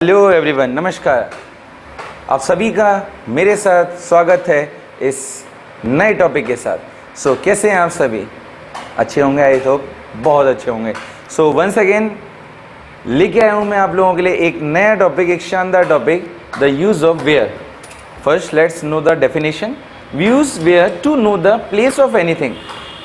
Hello everyone, नमस्कार। आप सभी का मेरे साथ स्वागत है इस नए टॉपिक के साथ। सो कैसे हैं आप सभी? अच्छे होंगे, आई होप बहुत अच्छे होंगे। सो वंस अगेन लेके आया हूँ मैं आप लोगों के लिए एक नया टॉपिक, एक शानदार topic, the use of where. First let's know the definition. We use where to know the place of anything.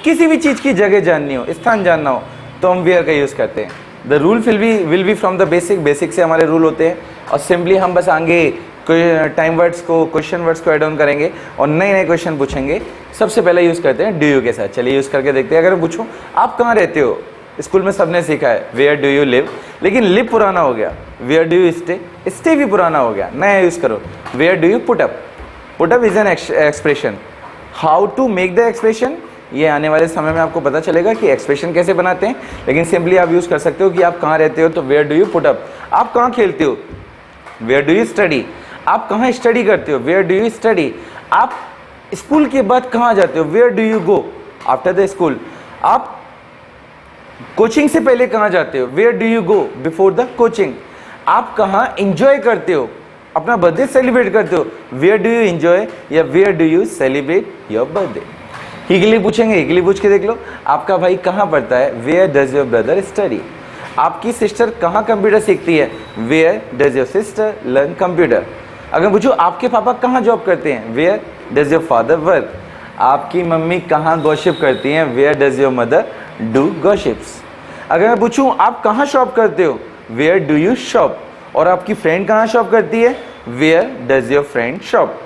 किसी भी चीज़ की जगह जाननी हो, स्थान जानना हो, तो हम वेयर का यूज़ करते हैं। The rule will be from the basic से हमारे रूल होते हैं, और सिंपली हम बस आगे कोई टाइम वर्ड्स को, क्वेश्चन वर्ड्स को एड ऑन करेंगे और नए नए क्वेश्चन पूछेंगे। सबसे पहले यूज़ करते हैं डू यू के साथ। चलिए यूज़ करके देखते हैं। अगर पूछूं आप कहाँ रहते हो, स्कूल में सबने सीखा है वेयर डू यू लिव, लेकिन लिव पुराना हो गया। Where do you stay, stay भी पुराना हो गया, नया यूज़ करो। Where do you put up, put up is an expression. How to make the expression, ये आने वाले समय में आपको पता चलेगा कि एक्सप्रेशन कैसे बनाते हैं, लेकिन सिंपली आप यूज़ कर सकते हो कि आप कहाँ रहते हो, तो where do you put up. आप कहाँ खेलते हो, वेयर डू यू स्टडी। आप कहाँ स्टडी करते हो, वेयर डू यू स्टडी। आप स्कूल के बाद कहाँ जाते हो, where do you go after the school. आप कोचिंग से पहले कहाँ जाते हो, where do you go before the coaching. आप कहाँ इंजॉय करते हो, अपना बर्थडे सेलिब्रेट करते हो, वेयर डू यू इंजॉय या where do you celebrate your birthday. ही के लिए पूछेंगे, ही के लिए पूछ के देख लो। आपका भाई कहाँ पढ़ता है, where does your brother study. आपकी सिस्टर कहाँ कंप्यूटर सीखती है, where does your sister learn computer. अगर पूछो आपके पापा कहाँ जॉब करते हैं, where does your father work. आपकी मम्मी कहाँ गॉसिप करती हैं, where does your mother do gossips. अगर मैं पूछूं आप कहाँ शॉप करते हो, वेयर डू यू शॉप। और आपकी फ्रेंड कहाँ शॉप करती है, where does your friend shop.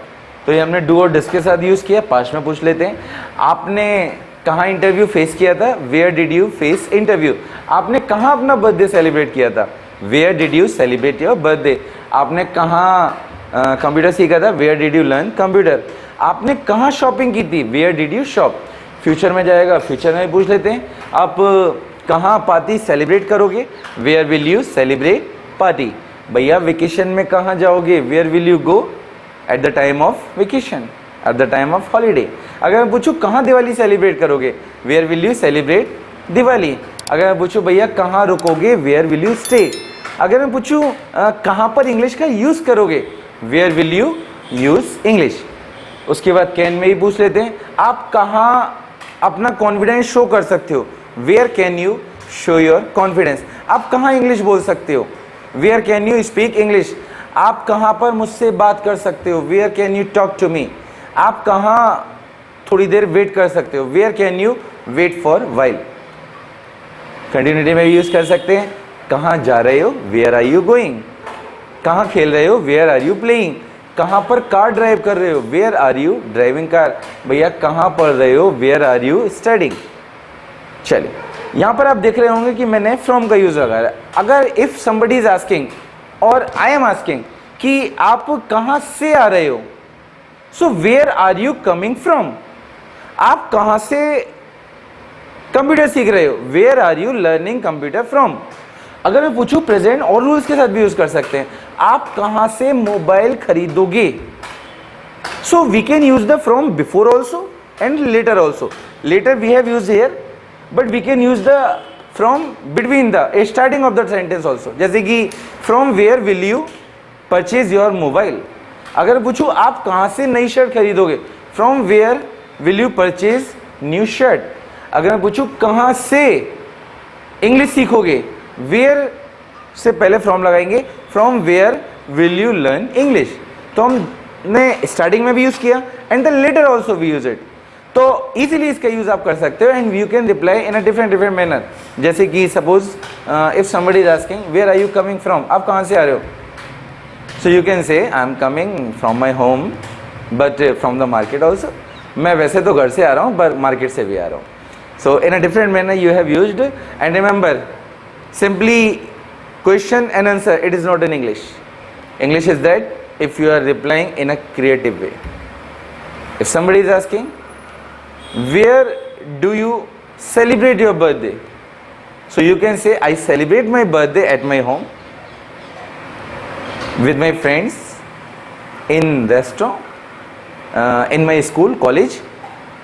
तो ये हमने डू और डज के साथ यूज़ किया। पास्ट में पूछ लेते हैं, आपने कहाँ इंटरव्यू फेस किया था, where did you face interview. आपने कहाँ अपना बर्थडे सेलिब्रेट किया था, where did you celebrate your birthday. आपने कहाँ कंप्यूटर सीखा था, where did you learn computer. आपने कहाँ शॉपिंग की थी, where did you shop. Future में जाएगा, फ्यूचर में पूछ लेते हैं, आप कहाँ पार्टी सेलिब्रेट करोगे, where will you celebrate party. भैया वेकेशन में कहाँ जाओगे, where will you go at the time of vacation, at the time of holiday. अगर मैं पूछूं कहाँ दिवाली सेलिब्रेट करोगे, where will you celebrate Diwali. अगर मैं पूछूं भैया कहाँ रुकोगे, वेयर विल यू स्टे। अगर मैं पूछूं कहाँ पर इंग्लिश का यूज़ करोगे, where will you use English. उसके बाद कैन में ही पूछ लेते हैं, आप कहाँ अपना कॉन्फिडेंस शो कर सकते हो, where can you show your confidence. आप कहाँ इंग्लिश बोल सकते हो, where can you speak English. आप कहाँ पर मुझसे बात कर सकते हो, where can you talk to me. आप कहाँ थोड़ी देर वेट कर सकते हो, where can you wait for while. Continuity में भी यूज़ कर सकते हैं, कहाँ जा रहे हो, वेयर आर यू गोइंग। कहाँ खेल रहे हो, वेयर आर यू प्लेइंग। कहाँ पर कार ड्राइव कर रहे हो, where are you driving car. भैया कहाँ पढ़ रहे हो, वेयर आर यू स्टडिंग। चलिए यहाँ पर आप देख रहे होंगे कि मैंने फ्रॉम का यूज़ लगा है। अगर इफ़ समबडी इज आस्किंग और आई एम आस्किंग कि आप कहाँ से आ रहे हो, so where are you coming from. आप कहाँ से कंप्यूटर सीख रहे हो, where are you learning computer from. अगर मैं पूछूं प्रेजेंट और रूल्स के साथ भी यूज कर सकते हैं, आप कहाँ से मोबाइल खरीदोगे, so we can use the from before also and later also. Later we have use here, but we can use the from between the starting of the sentence also. जैसे कि from where will you purchase your mobile. अगर पूछूं आप कहाँ से नई shirt खरीदोगे, from where will you purchase new shirt. अगर मैं पूछूं कहाँ से इंग्लिश सीखोगे, वेयर से पहले फ्रॉम लगाएंगे, from where will you learn English. तो हमने स्टार्टिंग में भी यूज़ किया and the later also we use it. तो इजीली इसका यूज़ आप कर सकते हो and you can reply in a different manner. जैसे कि suppose if somebody is asking where are you coming from, आप कहाँ से आ रहे हो, so you can say I am coming from my home but from the market also. मैं वैसे तो घर से आ रहा हूँ पर मार्केट से भी आ रहा हूँ। So in a different manner you have used and remember simply question and answer, it is not in English. English is that if you are replying in a creative way. If somebody is asking where do you celebrate your birthday, so you can say I celebrate my birthday at my home, with my friends, in restaurant, in my school, college,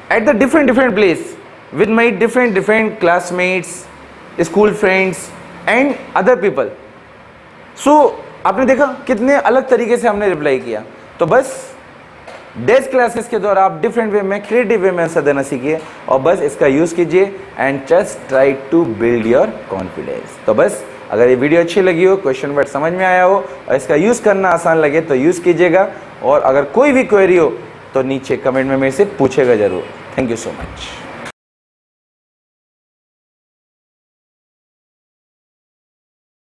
at the different place, with my different classmates, school friends and other people. So आपने देखा कितने अलग तरीके से हमने reply किया। तो बस डेज क्लासेस के द्वारा आप डिफरेंट वे में, क्रिएटिव वे में आंसर देना सीखिए और बस इसका यूज़ कीजिए and just try to build your confidence. तो बस अगर ये वीडियो अच्छी लगी हो, क्वेश्चन वर्ड समझ में आया हो और इसका यूज़ करना आसान लगे तो यूज़ कीजिएगा, और अगर कोई भी क्वेरी हो तो नीचे कमेंट में मेरे से पूछेगा ज़रूर। Thank you so much.